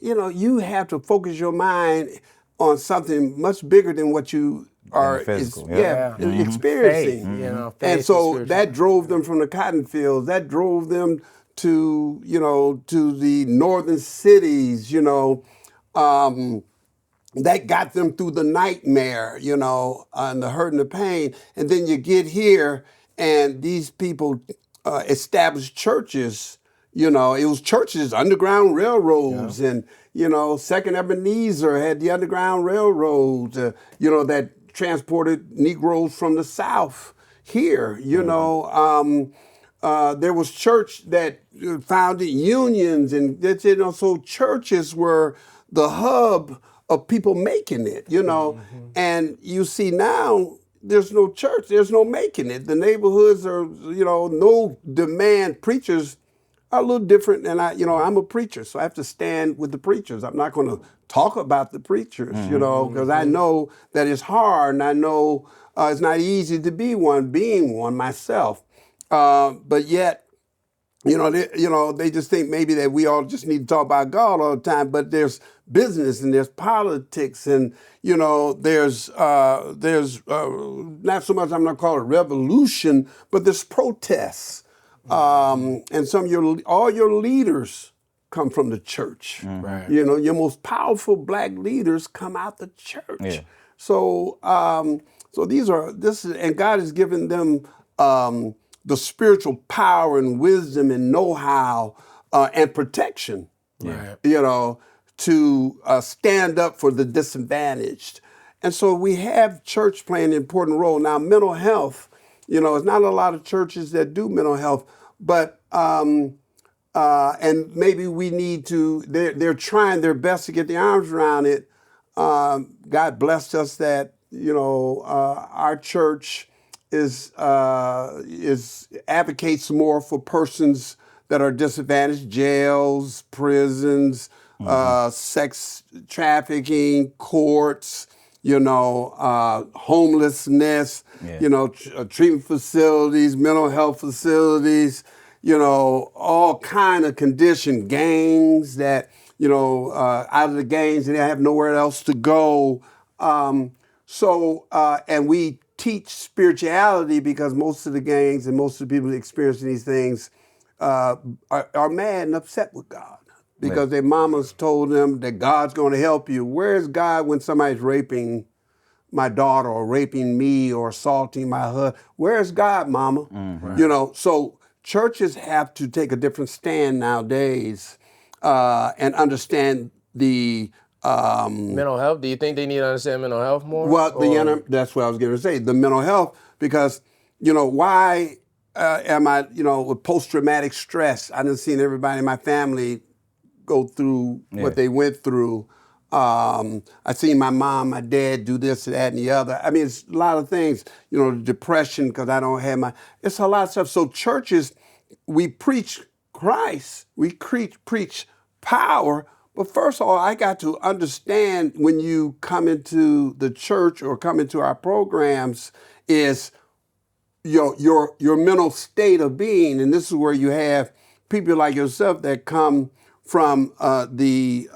S4: You have to focus your mind on something much bigger than what you are experiencing.
S1: Faith,
S4: and so that drove them from the cotton fields. That drove them to the northern cities. That got them through the nightmare, and the hurt and the pain. And then you get here, and these people established churches. It was churches, underground railroads, and Second Ebenezer had the underground railroads. That transported Negroes from the South here. There was church that founded unions, and so churches were the hub of people making it. And you see now, there's no church, there's no making it. The neighborhoods are, no demand. Preachers are a little different, and I'm a preacher, so I have to stand with the preachers. I'm not going to talk about the preachers, because I know that it's hard, and I know it's not easy to be one, being one myself. But yet, they just think maybe that we all just need to talk about God all the time. But there's business, and there's politics, and there's not so much, I'm not calling it revolution, but there's protests. And all your leaders come from the church.
S2: Right.
S4: Your most powerful black leaders come out the church.
S2: Yeah.
S4: So and God has given them the spiritual power and wisdom and know-how and protection.
S1: Right.
S4: To stand up for the disadvantaged. And so we have church playing an important role. Now, mental health, it's not a lot of churches that do mental health, but and maybe we need to. They're trying their best to get their arms around it. God blessed us that our church is advocates more for persons that are disadvantaged, jails, prisons, sex trafficking, courts. Homelessness, treatment facilities, mental health facilities, all kind of condition, gangs that, out of the gangs, they have nowhere else to go. And we teach spirituality because most of the gangs and most of the people experiencing these things are mad and upset with God. Because their mamas told them that God's going to help you. Where's God when somebody's raping my daughter or raping me or assaulting my husband? Where's God, mama? Right. So churches have to take a different stand nowadays and understand the
S1: Mental health. Do you think they need to understand mental health more?
S4: Well, that's what I was going to say. The mental health, because why am I with post-traumatic stress? I done seen everybody in my family go through what they went through. I seen my mom, my dad do this, that, and the other. I mean, it's a lot of things. Depression because I don't have it's a lot of stuff. So churches, we preach Christ, we preach power. But first of all, I got to understand when you come into the church or come into our programs is your mental state of being. And this is where you have people like yourself that come from the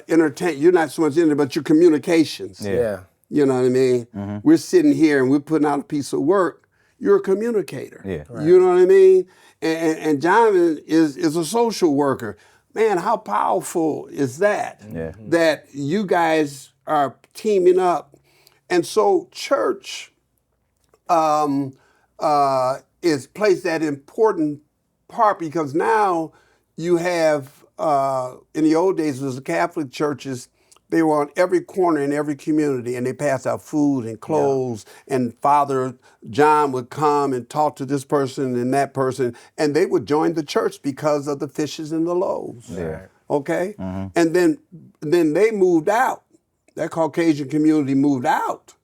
S4: entertain. You're not so much in it, but your communications.
S1: Yeah.
S4: You know what I mean? Mm-hmm. We're sitting here and we're putting out a piece of work. You're a communicator.
S2: Yeah.
S1: Right.
S4: You know what I mean? And Jonathan is a social worker. Man, how powerful is that?
S2: Yeah.
S4: That you guys are teaming up. And so church is plays that important part because now you have, in the old days, it was the Catholic churches. They were on every corner in every community, and they passed out food and clothes. Yeah. And Father John would come and talk to this person and that person, and they would join the church because of the fishes and the loaves.
S2: Yeah.
S4: Okay? Mm-hmm. And then they moved out. That Caucasian community moved out.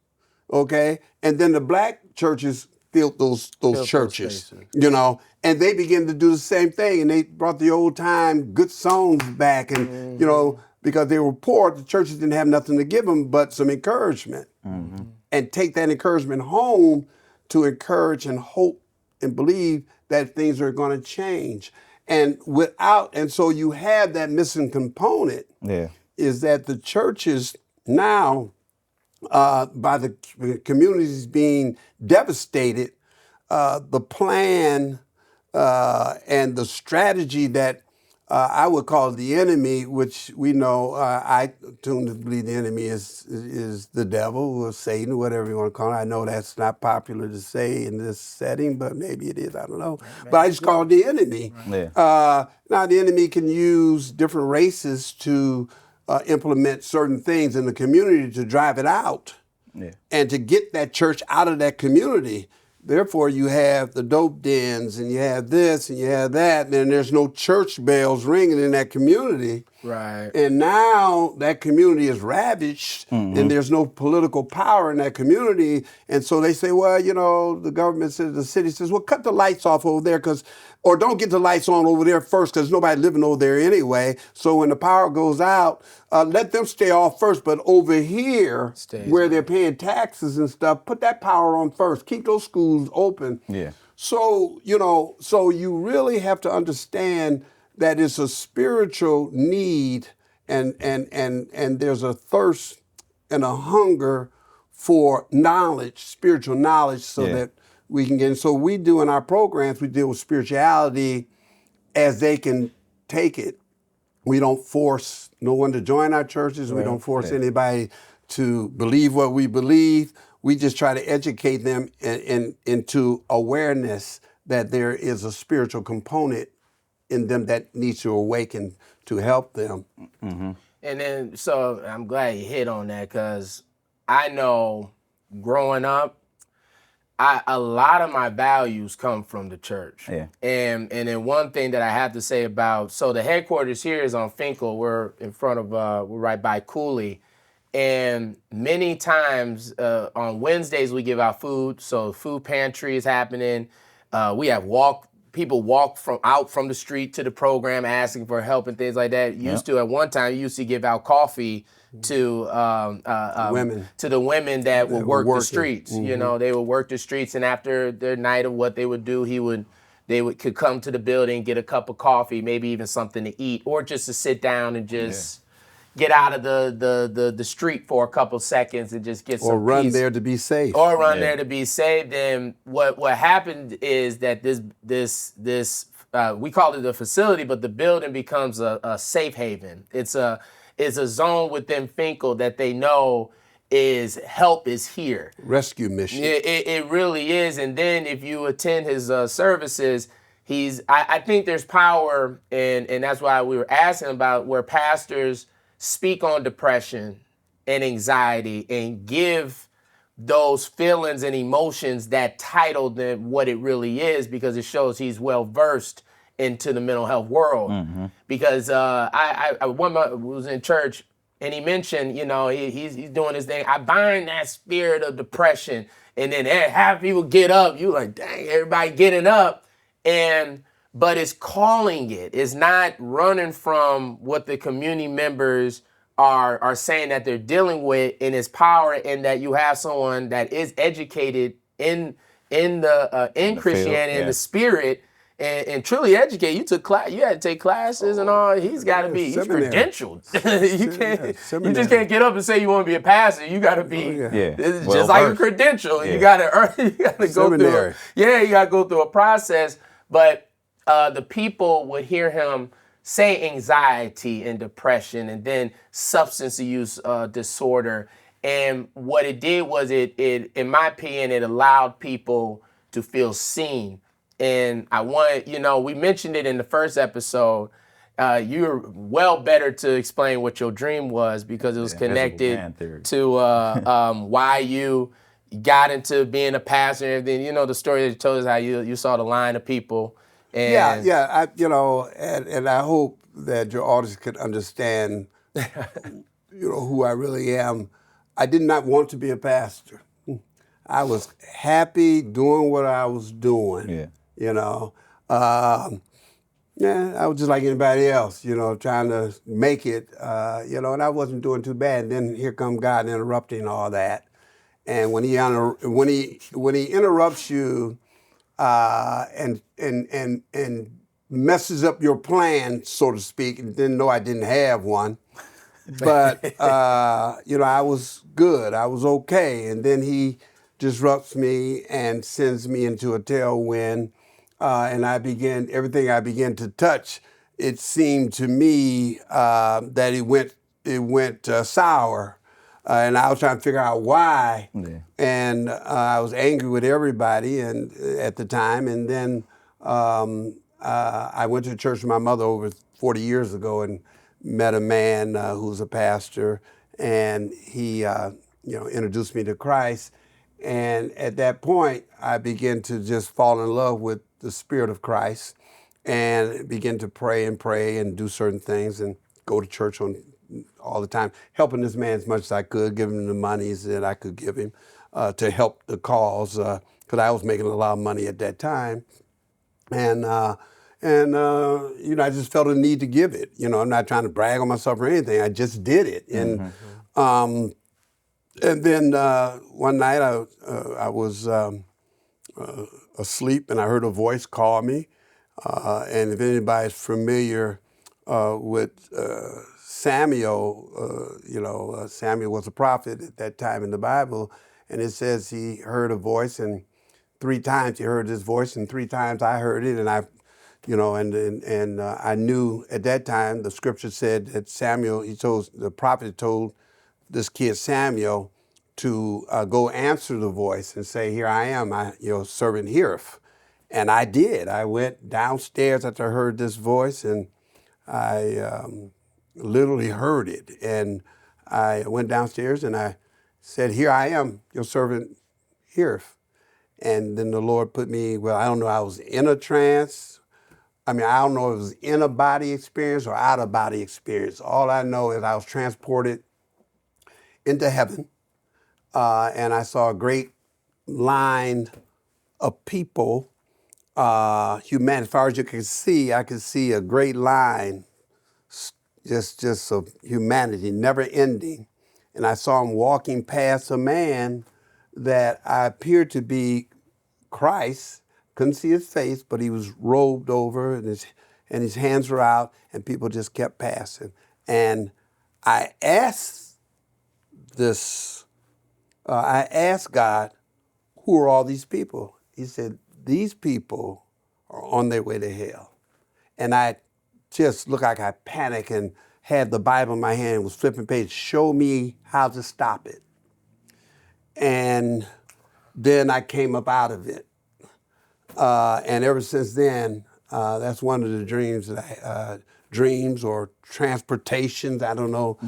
S4: Okay? And then the black churches filled those churches, and they began to do the same thing, and they brought the old time good songs back, and because they were poor, the churches didn't have nothing to give them but some encouragement, and take that encouragement home to encourage and hope and believe that things are going to change, and so you have that missing component. Yeah, is that the churches now, by the communities being devastated, the plan and the strategy that I would call the enemy, which we know, I tune to believe the enemy is the devil or Satan, or whatever you want to call it. I know that's not popular to say in this setting, but maybe it is, I don't know. Right, but I just call it the enemy. Right. Yeah. Now the enemy can use different races to implement certain things in the community to drive it out, and to get that church out of that community. Therefore, you have the dope dens, and you have this, and you have that, and then there's no church bells ringing in that community. Right. And now that community is ravaged, and there's no political power in that community. And so they say, well, the government says, the city says, well, cut the lights off over there, or don't get the lights on over there first, because nobody living over there anyway. So when the power goes out, let them stay off first. But over here, where they're paying taxes and stuff, put that power on first. Keep those schools open. Yeah. So, so you really have to understand that it's a spiritual need, and there's a thirst and a hunger for knowledge, spiritual knowledge, so that we can get in. So we do in our programs, we deal with spirituality as they can take it. We don't force no one to join our churches. We don't force anybody to believe what we believe. We just try to educate them into awareness that there is a spiritual component in them that needs to awaken to help them.
S1: Mm-hmm. And then, so I'm glad you hit on that, because I know growing up, a lot of my values come from the church. Yeah. And then one thing that I have to say about, so the headquarters here is on Finkel. We're in front of, we're right by Cooley. And many times on Wednesdays we give out food. So food pantry is happening. We have people walk out from the street to the program asking for help and things like that. At one time, you used to give out coffee to women, to the women that would work the streets. Mm-hmm. They would work the streets, and after their night of what they would do, could come to the building, get a cup of coffee, maybe even something to eat, or just to sit down and just get out of the street for a couple seconds and just get some
S4: or run
S1: peace.
S4: There to be safe.
S1: Or run there to be saved. And what happened is that this we call it a facility, but the building becomes a safe haven. It's a zone within Finkel that they know help is here.
S4: Rescue mission.
S1: It really is. And then if you attend his services, I think there's power, and that's why we were asking about where pastors speak on depression and anxiety and give those feelings and emotions that title them what it really is, because it shows he's well versed into the mental health world. Because I was in church and he mentioned, he's doing his thing. I bind that spirit of depression, and then have people get up. You like, dang, everybody getting up, but it's calling it. It's not running from what the community members are saying that they're dealing with, in its power, and that you have someone that is educated in Christianity, in the spirit, and truly educated. You took class, you had to take classes and all. He's got to be, he's credentialed. You just can't get up and say you want to be a pastor. You got to be just like a credential. You got to earn. You got to go through. You got to go through a process. But the people would hear him say anxiety and depression, and then substance use disorder. And what it did was it, in my opinion, it allowed people to feel seen. And I want, we mentioned it in the first episode. You're well better to explain what your dream was, because it was connected to why you got into being a pastor and everything. The story that you told us, how you saw the line of people. And
S4: and I hope that your audience could understand, who I really am. I did not want to be a pastor. I was happy doing what I was doing. I was just like anybody else, trying to make it, and I wasn't doing too bad. And then here come God interrupting all that. And when he interrupts you, and messes up your plan, so to speak, and didn't know I didn't have one. But, I was good. I was okay. And then he disrupts me and sends me into a tailwind. And everything I began to touch, it seemed to me that it went sour. And I was trying to figure out why. Yeah. And I was angry with everybody at the time. And then I went to church with my mother over 40 years ago and met a man who's a pastor. And he introduced me to Christ. And at that point, I began to just fall in love with the Spirit of Christ and begin to pray and do certain things and go to church all the time, helping this man as much as I could, giving him the monies that I could give him to help the cause, because I was making a lot of money at that time. And I just felt a need to give it. I'm not trying to brag on myself or anything. I just did it. And and then one night I was asleep and I heard a voice call me. And if anybody's familiar with Samuel, Samuel was a prophet at that time in the Bible, and it says he heard a voice, and 3 times he heard this voice, and 3 times I heard it, and I knew at that time the scripture said that the prophet told this kid Samuel to go answer the voice and say, "Here I am, your servant heareth." And I did. I went downstairs after I heard this voice, and I literally heard it. And I went downstairs and I said, "Here I am, your servant heareth." And then the Lord put me, I don't know, I was in a trance. I don't know if it was in a body experience or out of body experience. All I know is I was transported into heaven, and I saw a great line of people, humanity. As far as you can see, I could see a great line, just of humanity, never ending. And I saw him walking past a man that I appeared to be Christ. Couldn't see his face, but he was robed over and his hands were out, and people just kept passing. And I asked God, who are all these people? He said, these people are on their way to hell. And I just looked like I panicked and had the Bible in my hand and was flipping pages, show me how to stop it. And then I came up out of it. And ever since then, that's one of the dreams that dreams or transportations. I don't know,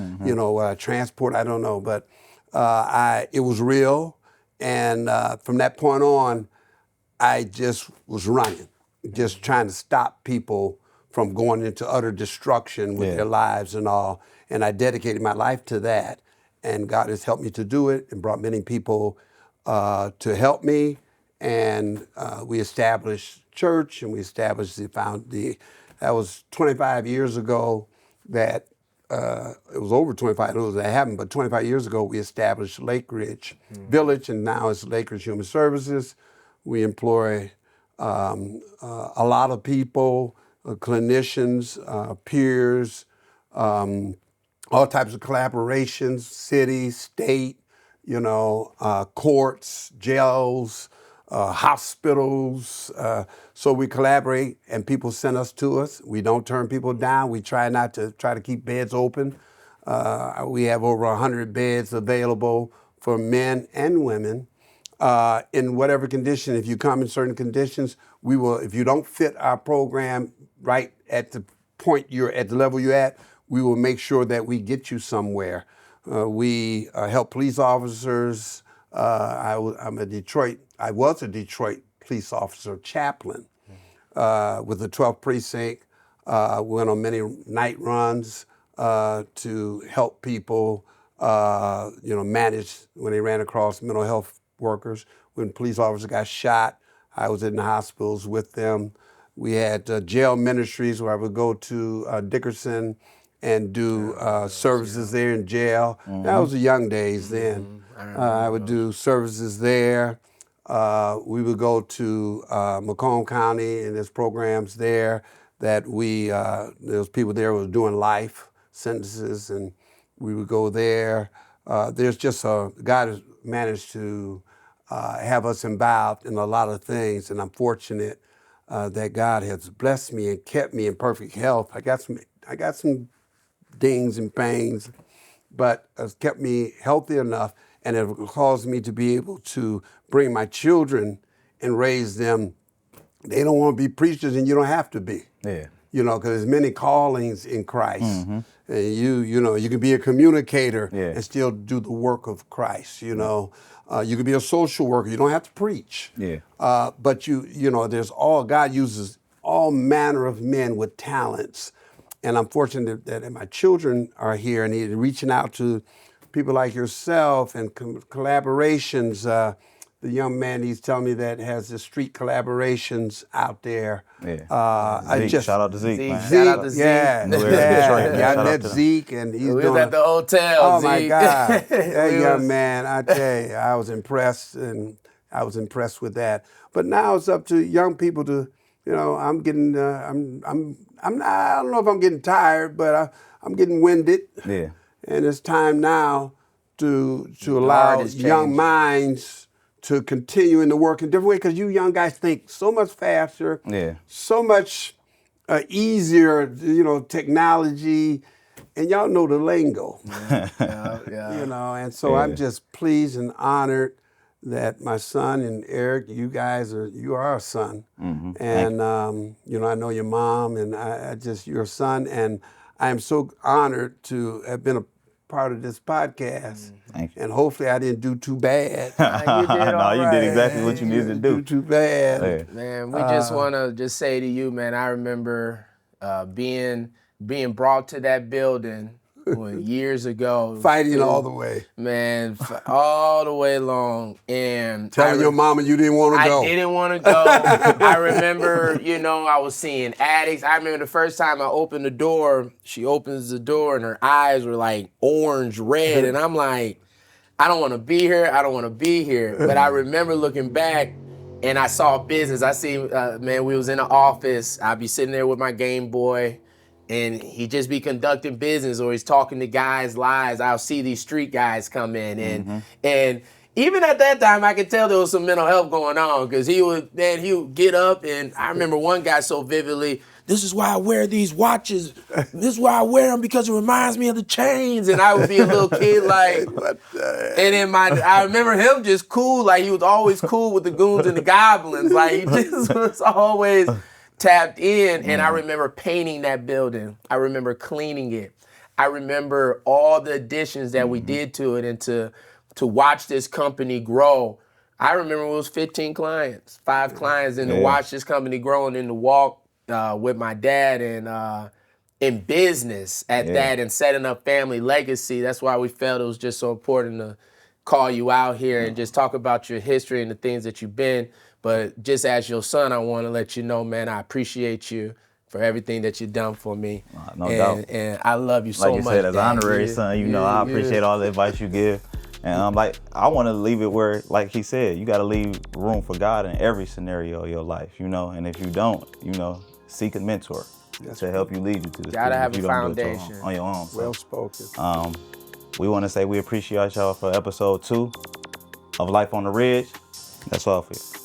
S4: transport. I don't know, but it was real, and from that point on, I just was running, just trying to stop people from going into utter destruction with their lives and all. And I dedicated my life to that. And God has helped me to do it and brought many people to help me. And we established church, and we established that was 25 years ago that, it was over 25 years that happened, but 25 years ago we established Lake Ridge Village, and now it's Lake Ridge Human Services. We employ a lot of people, clinicians, peers, all types of collaborations, city, state, courts, jails, hospitals. So we collaborate, and people send us to us. We don't turn people down. We try to keep beds open. We have over 100 beds available for men and women. In whatever condition, if you come in certain conditions, we will, if you don't fit our program right at the point at the level you're at, we will make sure that we get you somewhere. We help police officers. I was a Detroit police officer chaplain with the 12th precinct. Went on many night runs to help people, manage when they ran across mental health workers. When police officers got shot, I was in the hospitals with them. We had jail ministries where I would go to Dickerson and do services there in jail. That was the young days then. I would do services there. We would go to Macomb County, and there's programs there that there's people there who was doing life sentences, and we would go there. There's just God has managed to have us involved in a lot of things, and I'm fortunate that God has blessed me and kept me in perfect health. I got some dings and pains, but has kept me healthy enough, and it caused me to be able to bring my children and raise them. They don't want to be preachers, and you don't have to be.
S2: Yeah.
S4: Because there's many callings in Christ. And you can be a communicator and still do the work of Christ. You can be a social worker. You don't have to preach.
S2: Yeah.
S4: But there's God uses all manner of men with talents. And I'm fortunate that my children are here, and he's reaching out to people like yourself and collaborations. The young man, he's telling me that has the street collaborations out there.
S2: Yeah. Shout out to Zeke, man.
S1: Shout out to Zeke.
S4: Yeah, I met Zeke, and he's
S1: we was at the hotel.
S4: Oh,
S1: Zeke.
S4: my God. That young man, I tell you, I was impressed, and I was impressed with that. But now it's up to young people to, I'm getting, I don't know if I'm getting tired, but I'm getting winded.
S2: Yeah.
S4: And it's time now to allow young minds to continue in the work in different ways, because you young guys think so much faster, so much easier, technology, and y'all know the lingo. And so I'm just pleased and honored that my son and Eric, you are a son. And, I know your mom, and you're a son, and I am so honored to have been a part of this podcast.
S2: Thank you.
S4: And hopefully I didn't do too bad.
S2: You did exactly what you needed to do.
S4: Too bad.
S2: Yeah.
S1: Man, we just want to just say to you, man, I remember being brought to that building years ago.
S4: Fighting all the way.
S1: Man, all the way long. And
S4: telling your mama you didn't want to go.
S1: I didn't want to go. I remember, I was seeing addicts. I remember the first time I opened the door, she opens the door and her eyes were like orange red. And I'm like, I don't want to be here. I don't want to be here. But I remember looking back, and I saw business. I see, we was in the office. I'd be sitting there with my Game Boy, and he just be conducting business, or he's talking to guys' lives. I'll see these street guys come in, and even at that time, I could tell there was some mental health going on, because he would get up, and I remember one guy so vividly. This is why I wear these watches. This is why I wear them, because it reminds me of the chains. And I would be a little kid like, and then I remember him just cool, like he was always cool with the goons and the goblins. Like he just was always. tapped in, and I remember painting that building. I remember cleaning it. I remember all the additions that we did to it, and to watch this company grow. I remember it was 15 clients, 5 clients, and to watch this company grow, and then to walk with my dad and in business at that, and setting up family legacy. That's why we felt it was just so important to call you out here and just talk about your history and the things that you've been. But just as your son, I want to let you know, man, I appreciate you for everything that you've done for me.
S2: No doubt.
S1: And I love you so much.
S2: Like you said, as an
S1: Dad.
S2: honorary son, you know, I appreciate all the advice you give. And like, I want to leave it where, like he said, you got to leave room for God in every scenario of your life, you know. And if you don't, you know, seek a mentor to help you lead you to this.
S1: Gotta have
S2: you
S1: a
S2: don't do it
S1: foundation.
S2: on your own. So,
S4: Well spoken.
S2: we want to say we appreciate y'all for episode 2 of Life on the Ridge. That's all for you.